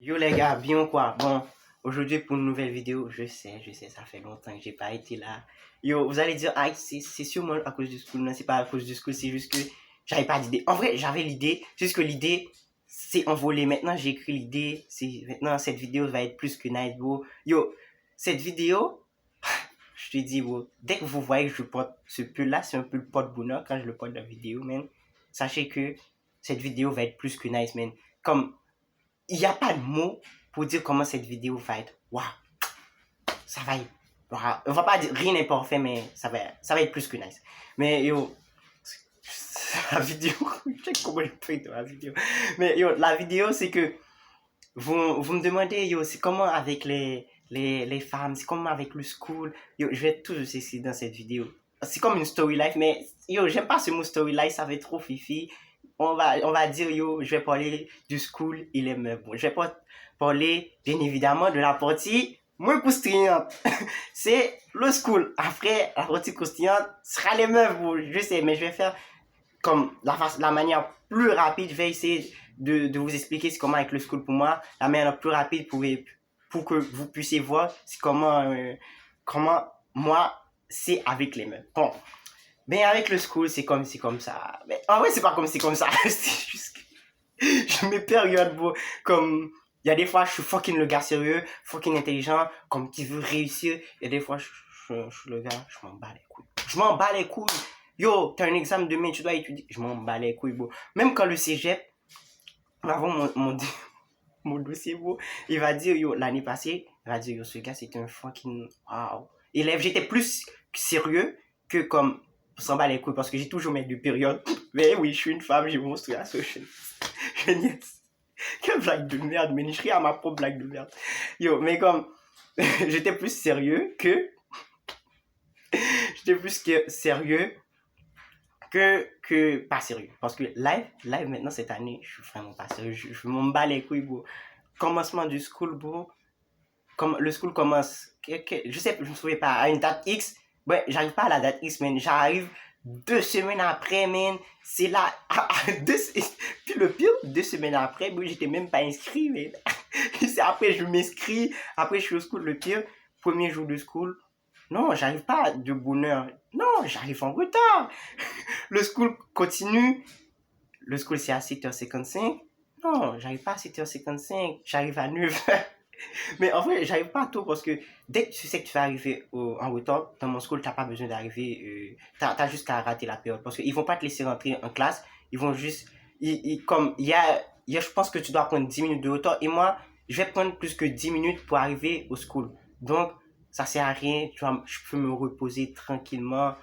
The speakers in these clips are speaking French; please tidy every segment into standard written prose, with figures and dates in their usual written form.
Yo les gars, bien ou quoi? Bon, aujourd'hui pour une nouvelle vidéo, je sais, ça fait longtemps que j'ai pas été là. Yo, vous allez dire, ah, c'est sûrement à cause du school. Non, c'est pas à cause du school, c'est juste que j'avais pas d'idée. En vrai, j'avais l'idée, c'est juste que l'idée c'est envolé. Maintenant, j'ai écrit l'idée, maintenant cette vidéo va être plus que nice, bro. Yo, cette vidéo, je te dis, bro, dès que vous voyez que je porte ce pull-là, c'est un peu le porte-bonheur quand je le porte dans la vidéo, man. Sachez que cette vidéo va être plus que nice, man. Comme, il n'y a pas de mots pour dire comment cette vidéo va être. Waouh, ça va être. Wow. On va pas dire rien n'est parfait, mais ça va être plus que nice. Mais yo, la vidéo, je sais comment je peux dans la vidéo. Mais yo, la vidéo, c'est que vous me demandez, yo, c'est comment avec les femmes, c'est comment avec le school. Yo, je vais tout essayer dans cette vidéo. C'est comme une story life, mais yo, j'aime pas ce mot story life, ça fait trop fifi. On va dire, yo, je vais parler du school et les meufs. Bon, je vais pas parler, bien évidemment, de la partie moins croustillante. C'est le school. Après, la partie croustillante sera les meufs. Bon, je sais, mais je vais faire comme la manière plus rapide. Je vais essayer de vous expliquer c'est comment avec le school pour moi. La manière la plus rapide pour que vous puissiez voir c'est comment moi, c'est avec les meufs. Bon. Ben avec le school, c'est comme ça. Mais en vrai, c'est pas comme c'est comme ça. C'est juste que je mes périodes, bro. Comme, il y a des fois, je suis fucking le gars sérieux, fucking intelligent, comme qui veut réussir. Il y a des fois, je suis le gars, je m'en bats les couilles. Je m'en bats les couilles. Yo, t'as un examen demain, tu dois étudier. Je m'en bats les couilles, bro. Même quand le cégep, avant mon dossier, bro, il va dire, yo, l'année passée, il va dire, yo, ce gars, c'était un fucking, wow. Élève, j'étais plus sérieux que comme, s'en bat les couilles parce que j'ai toujours mes deux périodes. Mais oui, je suis une femme, j'ai monstrué la social. Je niaise. Quelle blague de merde, mais je ris à ma propre blague de merde. Yo, mais comme, j'étais plus sérieux que, j'étais plus que sérieux que pas sérieux. Parce que live maintenant cette année, je suis vraiment pas sérieux. Je m'en bats les couilles, bro. Commencement du school, bro. Comme le school commence, je sais, je me souviens pas, à une date X. Ouais, j'arrive pas à la date X, man. J'arrive 2 semaines après, man. C'est là, puis le pire, 2 semaines après, bon, j'étais même pas inscrit, man. C'est après, je m'inscris, après, je suis au school, le pire, premier jour de school. Non, j'arrive pas de bonne heure. Non, j'arrive en retard. Le school continue. Le school, c'est à 7h55. Non, j'arrive pas à 7h55. J'arrive à 9h. Mais en vrai, j'arrive pas tôt parce que dès que tu sais que tu vas arriver en retard, dans mon school, t'as pas besoin d'arriver, t'as juste qu'à rater la période parce qu'ils vont pas te laisser rentrer en classe, ils vont juste, comme, je pense que tu dois prendre 10 minutes de retard et moi, je vais prendre plus que 10 minutes pour arriver au school. Donc, ça sert à rien, tu vois, je peux me reposer tranquillement.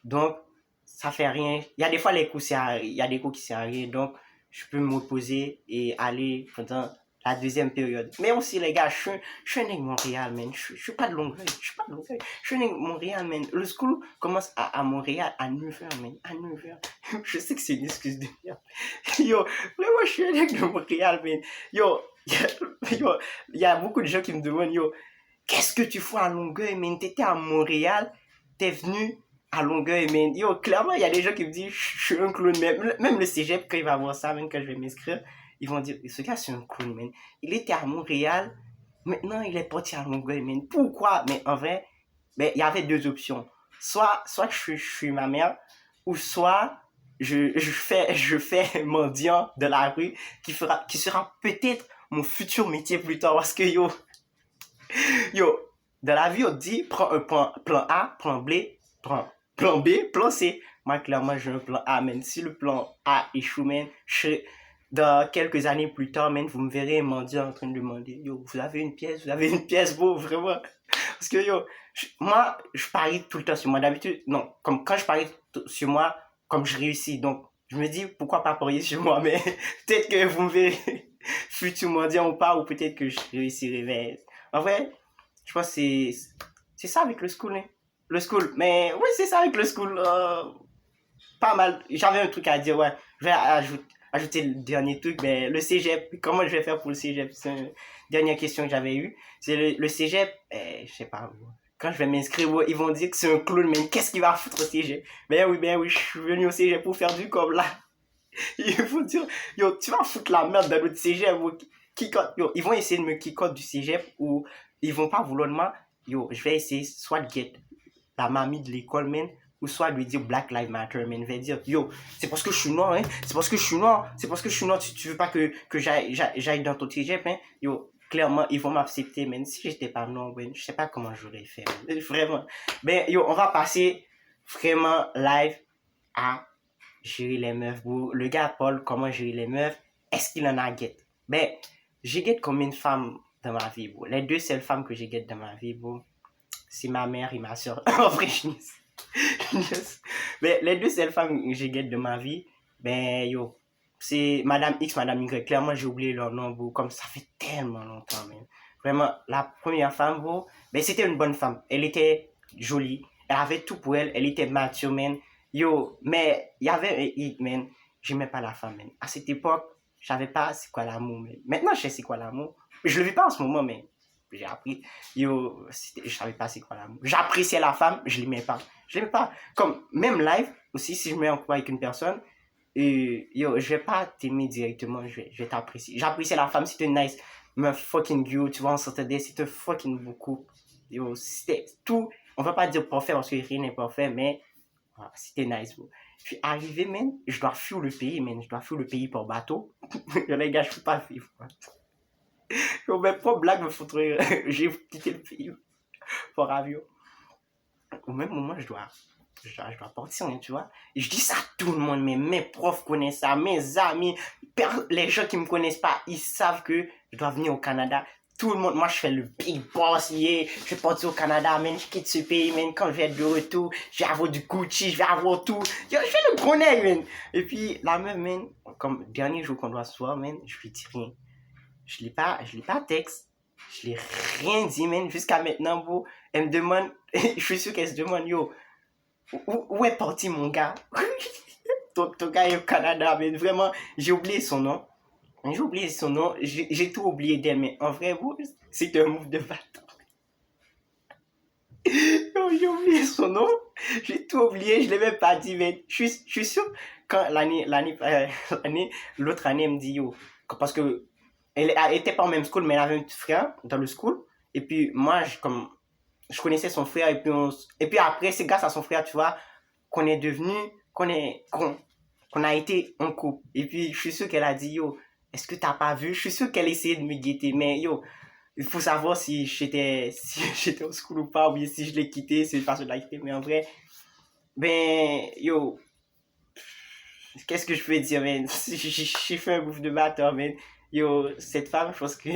Donc, ça fait rien. Il y a des fois, il y a des cours qui servent à rien, donc, je peux me reposer et aller pendant la deuxième période. Mais aussi, les gars, je suis un nègre Montréal, man. Je suis pas de Longueuil. Je suis un nègre Montréal, man. Le school commence à Montréal à 9h, man. À 9h. Je sais que c'est une excuse de merde. Yo, vraiment, je suis un nègre de Montréal, man. Yo, il y a beaucoup de gens qui me demandent, yo, qu'est-ce que tu fais à Longueuil, man? T'étais à Montréal, t'es venu à Longueuil, man. Yo, clairement, il y a des gens qui me disent, je suis un clown, même le cégep, quand il va voir ça, même quand je vais m'inscrire, ils vont dire, ce gars, c'est un clown, man. Il était à Montréal, maintenant, il est parti à Longueuil, man. Pourquoi? Mais en vrai, il y avait deux options. Soit je suis ma mère, ou soit je fais mendiant de la rue, qui sera peut-être mon futur métier plus tard, parce que yo, dans la vie, on dit, prends un plan A, plan B, plan C. Moi, clairement, j'ai un plan A, man. Si le plan A échoue, man, dans quelques années plus tard, man, vous me verrez mendiant en train de demander, yo, vous avez une pièce, beau, vraiment. Parce que, yo, moi, je parie tout le temps sur moi. D'habitude, non, comme quand je parie sur moi, comme je réussis. Donc, je me dis, pourquoi pas parier sur moi, mais peut-être que vous me verrez futur mendiant ou pas, ou peut-être que je réussirai. Mais en vrai, je pense que c'est ça avec le school, hein. Le school, mais oui, c'est ça avec le school. Pas mal. J'avais un truc à dire, ouais. Je vais ajouter le dernier truc, mais le cégep, comment je vais faire pour le cégep? C'est une dernière question que j'avais eue. C'est le cégep, je sais pas, quand je vais m'inscrire, ils vont dire que c'est un clown, mais qu'est-ce qu'il va foutre au cégep? Ben oui, je suis venu au cégep pour faire du comme là. Ils vont dire, yo, tu vas foutre la merde dans notre cégep, kick-out. Yo, ils vont essayer de me kick-out du cégep ou ils vont pas vouloir de moi. Yo, je vais essayer soit de get la mamie de l'école, man, ou soit de lui dire Black Lives Matter, man. Je vais dire, yo, c'est parce que je suis noir, hein. C'est parce que je suis noir. C'est parce que je suis noir. Tu veux pas que j'aille dans ton cégep, hein. Yo, clairement, ils vont m'accepter, man. Si j'étais pas noir, man, je sais pas comment j'aurais fait, man. Vraiment. Ben, yo, on va passer vraiment live à gérer les meufs, bro. Le gars Paul, comment gérer les meufs? Est-ce qu'il en a get? Ben, j'ai get combien de femmes dans ma vie, bro? Les deux seules femmes que j'ai get dans ma vie, bro, c'est ma mère et ma soeur. En vrai, mais les deux seules femmes que j'ai get de ma vie, ben, yo, c'est Madame X, Madame Y. Clairement, j'ai oublié leur nom, bro. Comme ça fait tellement longtemps, man. Vraiment, la première femme, bro, ben, c'était une bonne femme. Elle était jolie. Elle avait tout pour elle. Elle était mature, man. Yo, mais il y avait un hit, man. J'aimais pas la femme, man. À cette époque, je savais pas c'est quoi l'amour, man. Maintenant, je sais c'est quoi l'amour. Je le vis pas en ce moment, mais j'ai appris. Yo, je savais pas c'est quoi l'amour. J'appréciais la femme, je l'aimais pas. Je l'aimais pas. Comme, même live, aussi, si je mets en couple avec une personne, yo, je vais pas t'aimer directement, je vais t'apprécier. J'appréciais la femme, c'était nice. Mais fucking you, tu vois, on s'entendait, c'était fucking beaucoup. Yo, c'était tout. On va pas dire parfait parce que rien n'est parfait, mais voilà, c'était nice, bro. Puis arrivé, man, je dois fuir le pays, man. Je dois fuir le pays par bateau. Yo, les gars, je peux pas vivre. Yo, mes propres blagues me foutent rire. J'ai quitté le pays par avion. Au même moment, je dois partir, hein, tu vois. Et je dis ça à tout le monde, mais mes profs connaissent ça, mes amis, les gens qui me connaissent pas, ils savent que je dois venir au Canada. Tout le monde, moi je fais le big boss, yeah. Je vais partir au Canada, man, je quitte ce pays, man. Quand je vais être de retour, je vais avoir du Gucci, je vais avoir tout. Yo, je vais le connaître, man. Et puis, la meuf, man, comme dernier jour qu'on doit se voir, man, je lui dis rien. Je l'ai pas texte. Je l'ai rien dit, man, jusqu'à maintenant, bro. Elle me demande, je suis sûr qu'elle se demande, yo, où est parti mon gars? ton gars est au Canada, mais vraiment, j'ai oublié son nom. J'ai tout oublié d'elle, mais en vrai, bro, c'est un move de bâtard. J'ai oublié son nom, j'ai tout oublié, je l'ai même pas dit, mais je suis sûr, quand l'autre année, elle me dit, yo, parce que elle était pas au même school, mais elle avait un petit frère dans le school, et puis moi, je connaissais son frère, et puis après, c'est grâce à son frère, tu vois, qu'on est devenu, qu'on a été en couple. Et puis, je suis sûr qu'elle a dit, yo, est-ce que t'as pas vu? Je suis sûr qu'elle essayait de me guetter, mais yo, il faut savoir si j'étais au school ou pas, ou bien si je l'ai quitté, c'est parce que je l'ai quitté, mais en vrai, ben, yo, qu'est-ce que je peux dire, man? J'ai fait un bouffe de bâtard, man. Yo, cette femme, je pense que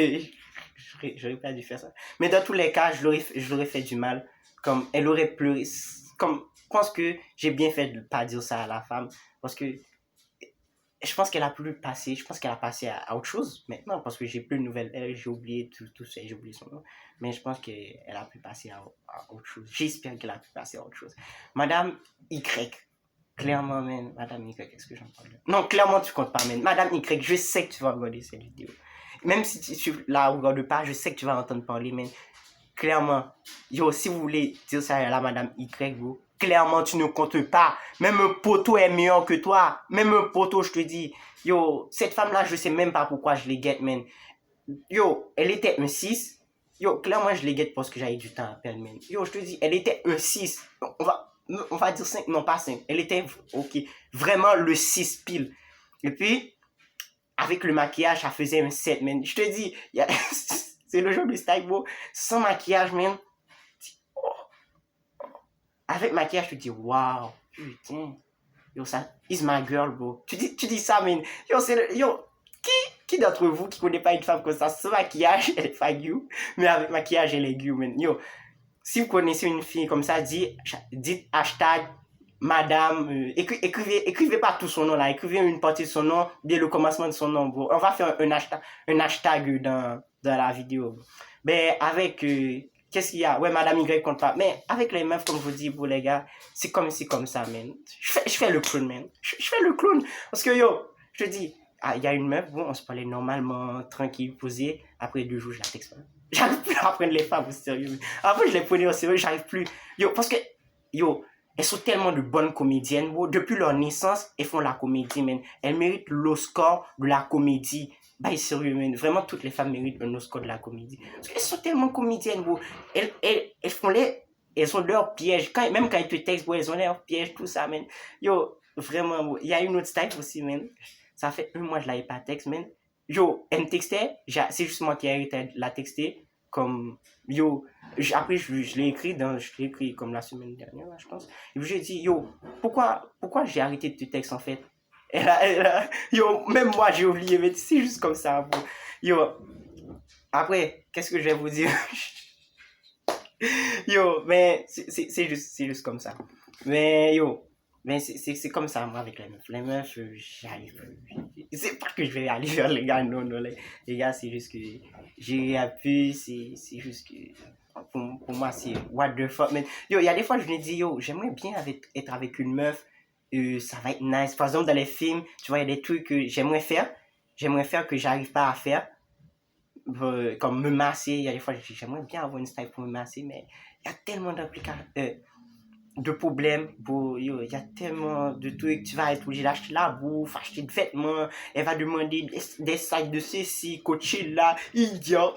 j'aurais pas dû faire ça. Mais dans tous les cas, je l'aurais fait du mal. Comme, elle aurait pleuré. Comme, je pense que j'ai bien fait de pas dire ça à la femme. Parce que je pense qu'elle a plus passé. Je pense qu'elle a passé à autre chose maintenant. Parce que j'ai plus de nouvelles. J'ai oublié tout ça. J'ai oublié son nom. Mais je pense qu'elle a pu passer à autre chose. J'espère qu'elle a pu passer à autre chose. Madame Y. Clairement, man, Madame Y, qu'est-ce que j'en parle? Non, clairement, tu comptes pas, man. Madame Y, je sais que tu vas regarder cette vidéo. Même si tu la regardes pas, je sais que tu vas entendre parler, man. Clairement, yo, si vous voulez dire ça à la Madame Y, bro, clairement, tu ne comptes pas. Même un poteau est meilleur que toi. Même un poteau, je te dis. Yo, cette femme-là, je sais même pas pourquoi je l'ai get, man. Yo, elle était un 6. Yo, clairement, je l'ai get parce que j'avais du temps à perdre, man. Yo, je te dis, elle était un 6. On va dire 5, non pas 5. Elle était, ok, vraiment le 6 pile. Et puis, avec le maquillage, ça faisait un 7, man. Je te dis, c'est le genre de style, bro. Sans maquillage, man. Avec maquillage, tu te dis, waouh, putain. Yo, ça, is my girl, bro. Tu dis ça, man. Yo, qui d'entre vous qui connaît pas une femme comme ça, sans maquillage, elle est fagou, mais avec maquillage, elle est gueu, man. Yo, si vous connaissez une fille comme ça, dites hashtag madame, écrivez pas tout son nom là, écrivez une partie de son nom, bien le commencement de son nom, bro. On va faire un hashtag dans la vidéo, bro. Ben, avec, qu'est-ce qu'il y a? Ouais, Madame Y compte pas. Mais avec les meufs, comme je vous dis, bro, les gars, c'est comme ça, man. Je fais le clown, man. Je fais le clown. Parce que, yo, je te dis, il y a une meuf, bon, on se parlait normalement, tranquille, posé. Après 2 jours, je la texte pas. J'arrive plus à prendre les femmes au sérieux. Avant, je les prenais au sérieux, j'arrive plus. Yo, parce que, yo, elles sont tellement de bonnes comédiennes, bro. Depuis leur naissance, elles font la comédie, man. Elles méritent l'Oscar de la comédie. bah, sérieux, man. Vraiment, toutes les femmes méritent un Oscar de la comédie. Parce qu'elles sont tellement comédiennes, bro. Elles font elles ont leurs pièges. Même quand elles te textent, bro, elles ont leurs pièges, tout ça, man. Yo, vraiment, bro. Il y a une autre style aussi, man. Ça fait un mois que je l'avais pas texte, man. Yo, elle me textait. C'est juste moi qui ai arrêté de la texter. Comme, yo, après, je l'ai écrit comme la semaine dernière, là, je pense. Et puis, j'ai dit, yo, pourquoi j'ai arrêté de te texte, en fait? Yo, même moi j'ai oublié, mais c'est juste comme ça, bro. Yo, après, qu'est-ce que je vais vous dire? Yo, mais c'est juste comme ça. Mais yo, mais c'est comme ça, moi, avec les meufs. Les meufs, j'arrive plus. C'est pas que je vais aller vers les gars, non, non, les gars, c'est juste que j'ai appuyé, c'est juste que pour moi, c'est what the fuck, man. Yo, il y a des fois, je me dis, yo, j'aimerais bien être avec une meuf, ça va être nice. Par exemple, dans les films, tu vois, il y a des trucs que j'aimerais faire que j'arrive pas à faire, comme me masser. Il y a des fois, j'aimerais bien avoir une style pour me masser, mais il y a tellement de problèmes, yo, il y a tellement de trucs, tu vas être obligé d'acheter la bouffe, acheter des vêtements, elle va demander des sacs de ceci, coacher là, idiot,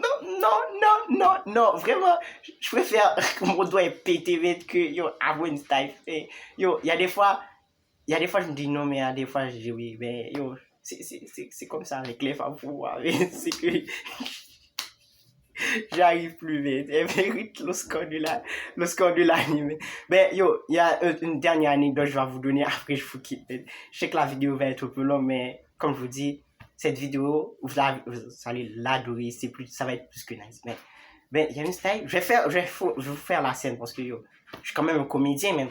non, vraiment, je préfère que mon doigt est pété vite que, yo, avoir une style, yo, il y a des fois, je me dis non, mais il y a des fois, je dis oui, mais yo, c'est comme ça avec les femmes pour moi, c'est que j'arrive plus vite. Elle mérite le score de l'anime. Mais yo, il y a une dernière anecdote que je vais vous donner après je vous quitte. Je sais que la vidéo va être un peu longue, mais comme je vous dis, cette vidéo, vous allez l'adorer. Ça va être plus que nice. Mais il y a une style, je vais vous faire la scène parce que yo, je suis quand même un comédien, même.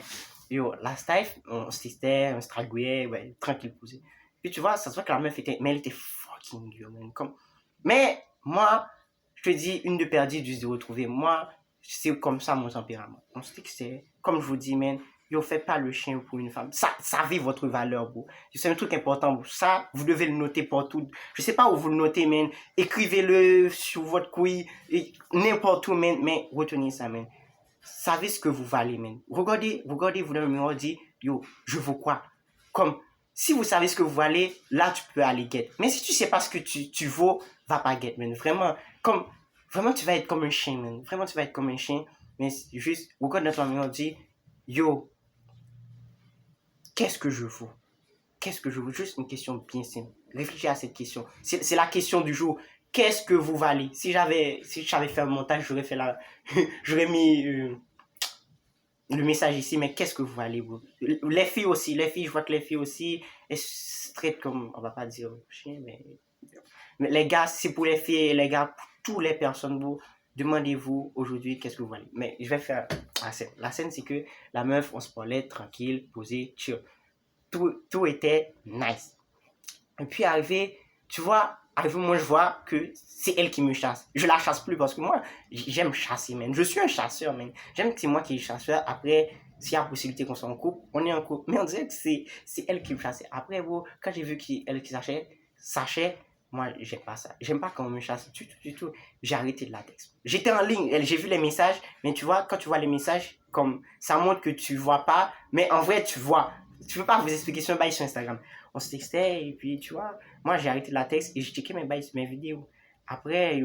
Yo, la style, on se draguait, ouais, tranquille posé. Puis tu vois, ça se voit que la meuf mais elle était fucking dure, man. Mais moi, je te dis, une de perdue, 10 de retrouvée. Moi, c'est comme ça mon tempérament. On se dit que c'est, comme je vous dis, man, yo, faites pas le chien pour une femme. Ça savez votre valeur, bro. C'est un truc important, bro. Ça, vous devez le noter partout. Je sais pas où vous le notez, man. Écrivez-le sur votre couille, n'importe où, man. Mais retenez ça, man. Savez ce que vous valez, man. Regardez vous dans le miroir, dites, yo, je vaux quoi? Comme, si vous savez ce que vous valez, là, tu peux aller get. Mais si tu sais pas ce que tu vaux, va pas get, man. Vraiment, tu vas être comme un chien, man. Vraiment, tu vas être comme un chien. Mais juste, regarde dans ton miroir, dis, yo, qu'est-ce que je vaux? Qu'est-ce que je vaux? Juste une question bien simple. Réfléchis à cette question. C'est la question du jour. Qu'est-ce que vous valez? Si j'avais fait un montage, j'aurais mis le message ici, mais qu'est-ce que vous valez, vous? Les filles aussi, je vois que les filles aussi, elles se traitent comme, on va pas dire chien, mais les gars, c'est pour les filles et les gars, pour toutes les personnes, vous, demandez-vous aujourd'hui qu'est-ce que vous valez. Mais je vais faire la scène. La scène, c'est que la meuf, on se parlait tranquille, posé, chill. Tout était nice. Et puis arrivé, tu vois, moi je vois que c'est elle qui me chasse. Je la chasse plus parce que moi, j'aime chasser, man. Je suis un chasseur, man. J'aime que c'est moi qui est chasseur. Après, s'il y a possibilité qu'on soit en couple, on est en couple. Mais on dirait que c'est elle qui me chasse. Après, bon, quand j'ai vu qu'elle qui sachait, moi, j'aime pas ça. J'aime pas quand on me chasse du tout. J'ai arrêté de la texte. J'étais en ligne, j'ai vu les messages, mais tu vois, quand tu vois les messages, comme ça montre que tu vois pas, mais en vrai, tu vois. Tu peux pas vous expliquer sur un bail sur Instagram. On se textait et puis tu vois, moi j'ai arrêté la texte et j'ai checké mes vidéos. Après,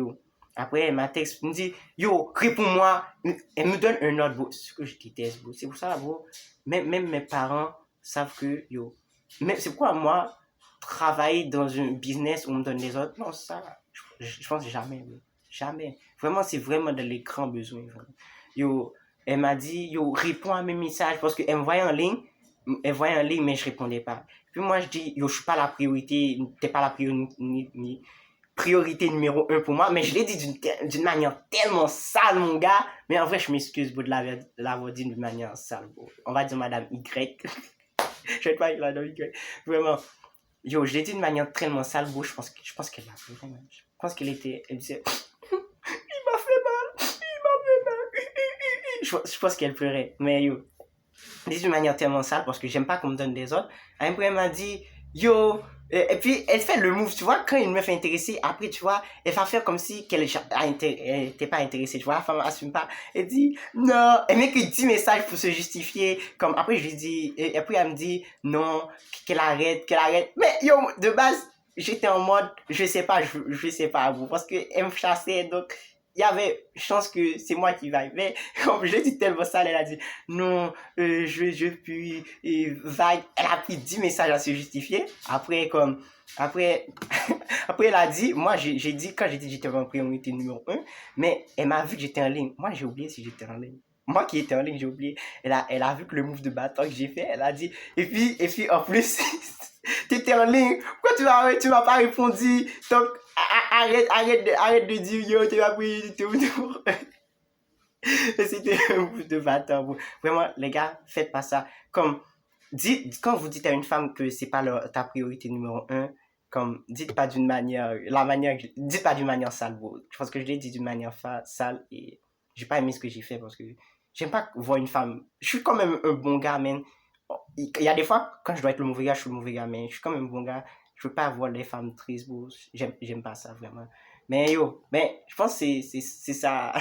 elle m'a texte, elle me dit, yo, réponds-moi. Elle me donne un ordre, bro. C'est ce que je déteste, bro. C'est pour ça, bro. Même mes parents savent que, yo, mais c'est pourquoi moi, travailler dans un business où on me donne les ordres, non, ça, je pense jamais, bro. Jamais. Vraiment, c'est vraiment dans les grands besoins. Vraiment. Yo, elle m'a dit, yo, réponds à mes messages parce qu'elle me voyait en ligne. Elle voyait en ligne, mais je répondais pas. Puis moi, je dis, yo, je suis pas la priorité, t'es pas la priorité numéro 1 pour moi, mais je l'ai dit d'une manière tellement sale, mon gars. Mais en vrai, je m'excuse de l'avoir dit d'une manière sale, bro. On va dire Madame Y. Je vais pas dire Madame Y. Vraiment. Yo, je l'ai dit d'une manière tellement sale, bro. Je pense qu'elle l'a fait, vraiment. Je pense elle disait, il m'a fait mal. Je pense qu'elle pleurait. Mais yo, d'une manière tellement sale parce que j'aime pas qu'on me donne des ordres. Après, elle m'a dit, yo, et puis elle fait le move, tu vois, quand une meuf est intéressée, après, tu vois, elle va faire comme si qu'elle était pas intéressée, tu vois, la femme assume pas. Elle dit, non, elle met que 10 messages pour se justifier, comme, après, je lui dis, et après, elle me dit, non, qu'elle arrête. Mais, yo, de base, j'étais en mode, je sais pas vous, parce que elle me chassait, donc il y avait chance que c'est moi qui vaille. Mais comme je dis tellement ça, elle a dit, non, je puis, vague. Elle a pris 10 messages à se justifier. Après, après elle a dit, moi j'ai dit, quand j'ai dit j'étais en priorité numéro un, mais elle m'a vu que j'étais en ligne. Moi j'ai oublié si j'étais en ligne. Moi qui étais en ligne, j'ai oublié. Elle a vu que le move de bâton que j'ai fait, elle a dit, et puis en plus, t'étais en ligne, pourquoi tu m'as pas répondu? Donc, arrête de dire yo, tu m'as pris tout. C'était un bout de bâtard. Vraiment, les gars, faites pas ça. Comme, quand vous dites à une femme que c'est pas ta priorité numéro un, comme, dites pas d'une manière, dites pas d'une manière sale, bro. Je pense que je l'ai dit d'une manière sale et j'ai pas aimé ce que j'ai fait parce que j'aime pas voir une femme. Je suis quand même un bon gars, man. Il y a des fois, quand je dois être le mauvais gars, je suis le mauvais gars, mais je suis quand même un bon gars. Je veux pas voir les femmes tristes, bro. J'aime pas ça, vraiment. Mais yo, mais je pense que c'est ça.